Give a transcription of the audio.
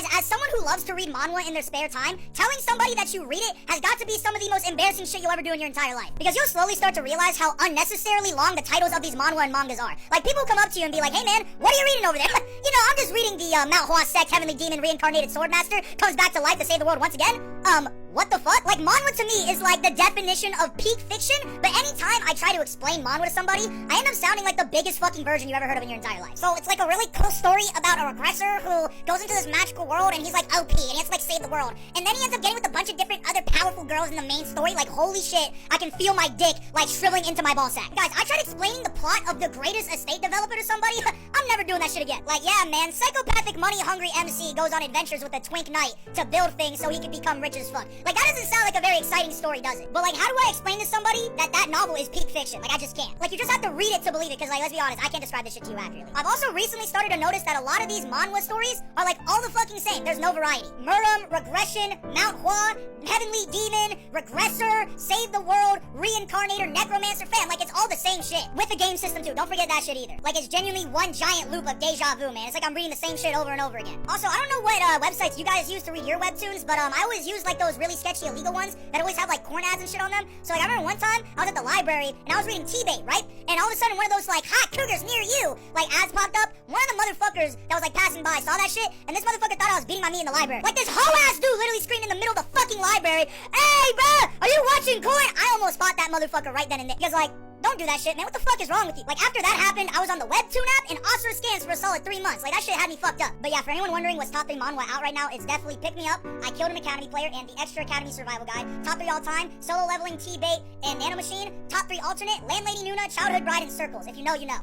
Guys, as someone who loves to read manhwa in their spare time, telling somebody that you read it has got to be some of the most embarrassing shit you'll ever do in your entire life. Because you'll slowly start to realize how unnecessarily long the titles of these manhwa and mangas are. Like, people come up to you and be like, hey man, what are you reading over there? You know, I'm just reading the Manhwa sect Heavenly Demon Reincarnated Swordmaster comes back to life to save the world once again. What the fuck? Like, manhwa to me is like the definition of peak fiction, but anytime I try to explain manhwa to somebody, I end up sounding like the biggest fucking virgin you ever heard of in your entire life. So it's like a really cool story about a regressor who goes into this magical world and he's like OP and he has to like save the world. And then he ends up getting with a bunch of different other powerful girls in the main story. Like, holy shit, I can feel my dick like shriveling into my ballsack. Guys, I tried explaining the plot of the greatest estate developer to somebody. I'm never doing that shit again. Like, yeah man, psychopathic money-hungry MC goes on adventures with a twink knight to build things so he can become rich as fuck. Like, that doesn't sound like a very exciting story, does it? But like, how do I explain to somebody that that novel is peak fiction? Like, I just can't. Like, you just have to read it to believe it, because like, let's be honest, I can't describe this shit to you accurately. I've also recently started to notice that a lot of these manhwa stories are like all the fucking same. There's no variety. Murum, regression, Manhwa, heavenly demon, regressor, save the world, reincarnator, necromancer, fam. Like, it's all the same shit. With a game system too. Don't forget that shit either. Like, it's genuinely one giant loop of deja vu, man. It's like I'm reading the same shit over and over again. Also, I don't know what websites you guys use to read your webtoons, but I always use like those really sketchy illegal ones that always have like corn ads and shit on them. So like, I remember one time I was at the library and I was reading T-Bait, right? And all of a sudden one of those like hot cougars near you like ads popped up. One of the motherfuckers that was like passing by saw that shit, and this motherfucker thought I was beating my meat in the library. Like, this hoe ass dude literally screamed in the middle of the fucking library, "Hey bro, are you watching corn?" I almost fought that motherfucker right then and there. Because like, don't do that shit, man. What the fuck is wrong with you? Like, after that happened, I was on the webtoon app and Oscar scans for a solid 3 months. Like, that shit had me fucked up. But yeah, for anyone wondering what's top 3 manhwa out right now, it's definitely Pick Me Up, I Killed an Academy Player, and the Extra Academy Survival Guide. Top 3 all time, Solo Leveling, T-Bait, and Nano Machine. Top 3 alternate, Landlady Nuna, Childhood Bride, and Circles. If you know, you know.